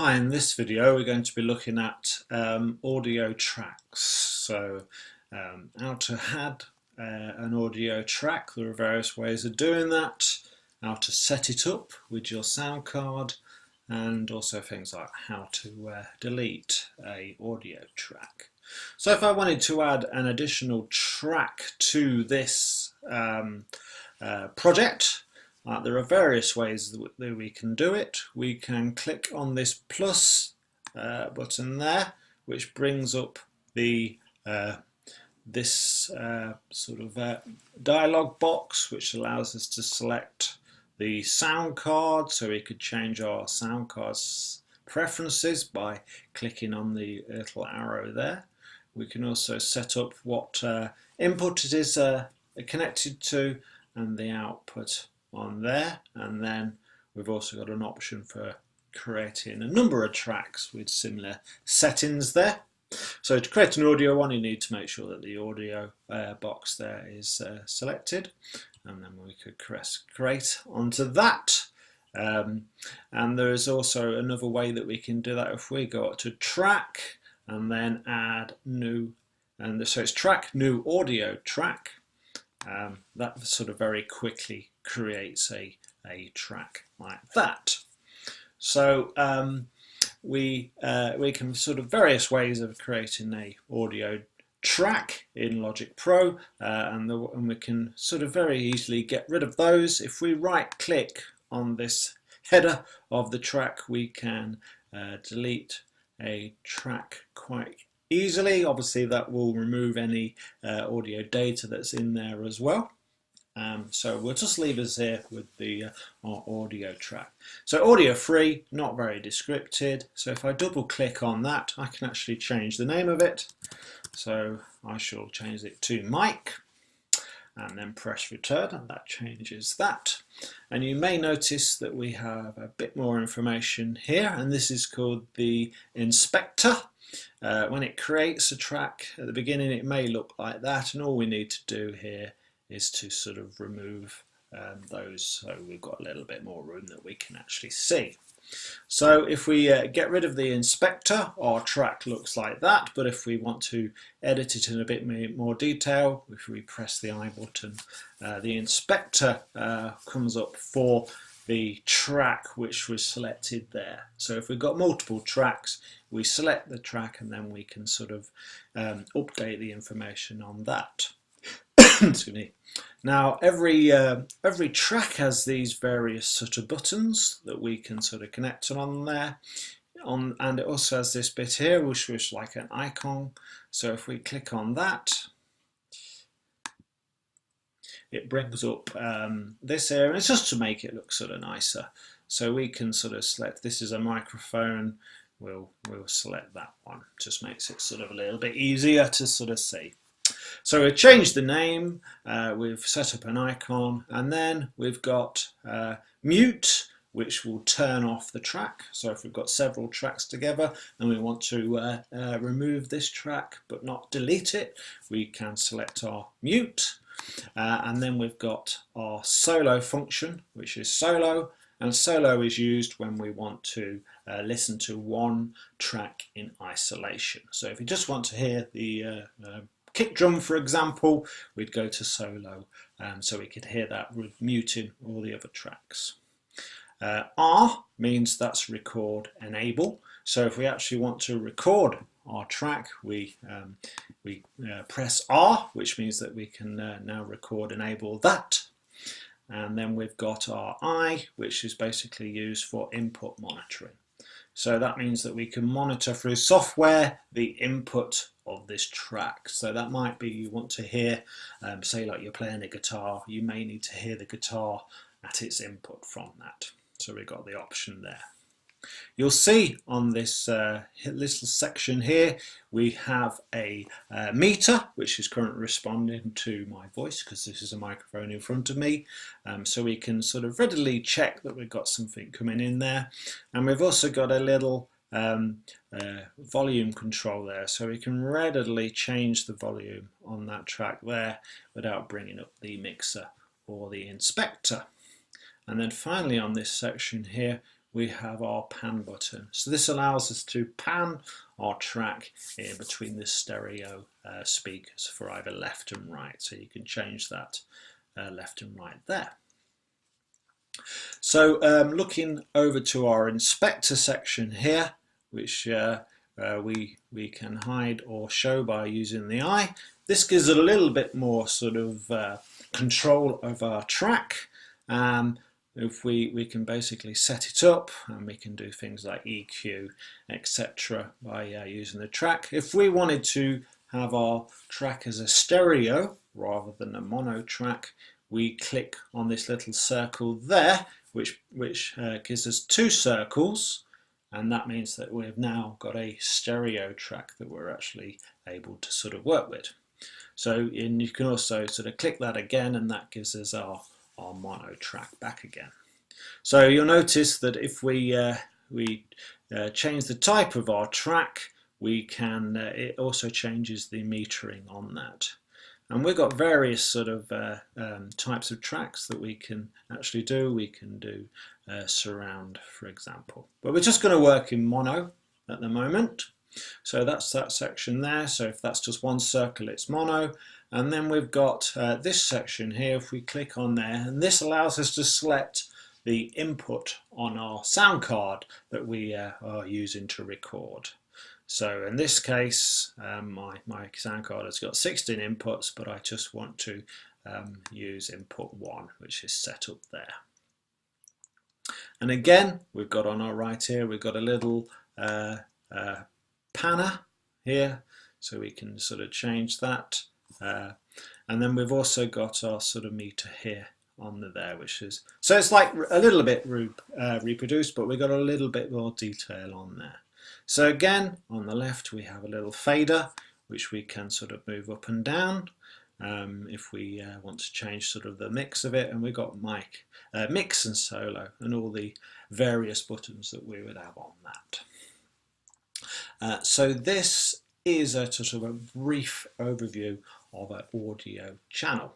Hi, in this video we're going to be looking at audio tracks. How to add an audio track. There are various ways of doing that, how to set it up with your sound card, and also things like how to delete a audio track. So if I wanted to add an additional track to this project, there are various ways that we can do it. We can click on this plus button there, which brings up the this sort of dialog box, which allows us to select the sound card. So we could change our sound card's preferences by clicking on the little arrow there. We can also set up what input it is connected to and the output on there, and then we've also got an option for creating a number of tracks with similar settings there. So to create an audio one, you need to make sure that the audio box there is selected, and then we could press create onto that. And there is also another way that we can do that. If we go up to track and then add new, and so it's track, new audio track, that sort of very quickly creates a track like that. So we can sort of various ways of creating a audio track in Logic Pro, and we can sort of very easily get rid of those. If we right click on this header of the track, we can delete a track quite easily. Obviously that will remove any audio data that's in there as well. So we'll just leave us here with the our audio track. So audio free, not very descripted. So if I double click on that, I can actually change the name of it. So I shall change it to Mike and then press return, and that changes that. And you may notice that we have a bit more information here, and this is called the inspector. When it creates a track at the beginning, it may look like that, and all we need to do here is to sort of remove those, so we've got a little bit more room that we can actually see. So if we get rid of the inspector, our track looks like that, but if we want to edit it in a bit more detail, if we press the I button, the inspector comes up for the track which was selected there. So if we've got multiple tracks, we select the track and then we can sort of update the information on that. Excuse me. Now every track has these various sort of buttons that we can sort of connect on there, and it also has this bit here which is like an icon. So if we click on that, it brings up this area, and it's just to make it look sort of nicer. So we can sort of select, this is a microphone, we'll select that one. Just makes it sort of a little bit easier to sort of see. So we've changed the name, we've set up an icon, and then we've got mute, which will turn off the track. So if we've got several tracks together and we want to remove this track but not delete it, we can select our mute. And then we've got our solo function, which is solo, and solo is used when we want to listen to one track in isolation. So if you just want to hear the kick drum, for example, we'd go to solo, so we could hear that with muting all the other tracks. R means that's record enable. So if we actually want to record our track, we press R, which means that we can now record enable that. And then we've got our I, which is basically used for input monitoring. So that means that we can monitor through software the input of this track. So that might be you want to hear, say like you're playing a guitar, you may need to hear the guitar at its input from that. So we've got the option there. You'll see on this little section here, we have a meter, which is currently responding to my voice because this is a microphone in front of me. So we can sort of readily check that we've got something coming in there. And we've also got a little volume control there, so we can readily change the volume on that track there without bringing up the mixer or the inspector. And then finally on this section here, we have our pan button. So this allows us to pan our track in between the stereo speakers for either left and right. So you can change that left and right there. So looking over to our inspector section here, which we can hide or show by using the eye. This gives it a little bit more sort of control of our track. If we can basically set it up, and we can do things like EQ, etc. by using the track. If we wanted to have our track as a stereo rather than a mono track, we click on this little circle there, which gives us 2 circles, and that means that we've now got a stereo track that we're actually able to sort of work with. So you can also sort of click that again, and that gives us our mono track back again. So you'll notice that if we change the type of our track, we can it also changes the metering on that. And we've got various sort of types of tracks that we can actually do. We can do surround, for example. But we're just going to work in mono at the moment. So that's that section there. So if that's just one circle, it's mono. And then we've got this section here. If we click on there, and this allows us to select the input on our sound card that we are using to record. So in this case, my sound card has got 16 inputs, but I just want to use input 1, which is set up there. And again, we've got on our right here, we've got a little panner here, so we can sort of change that. And then we've also got our sort of meter here on there, which is, so it's like a little bit reproduced, but we've got a little bit more detail on there. So again, on the left we have a little fader which we can sort of move up and down if we want to change sort of the mix of it, and we've got mic, mix and solo and all the various buttons that we would have on that. So this is a sort of a brief overview of an audio channel.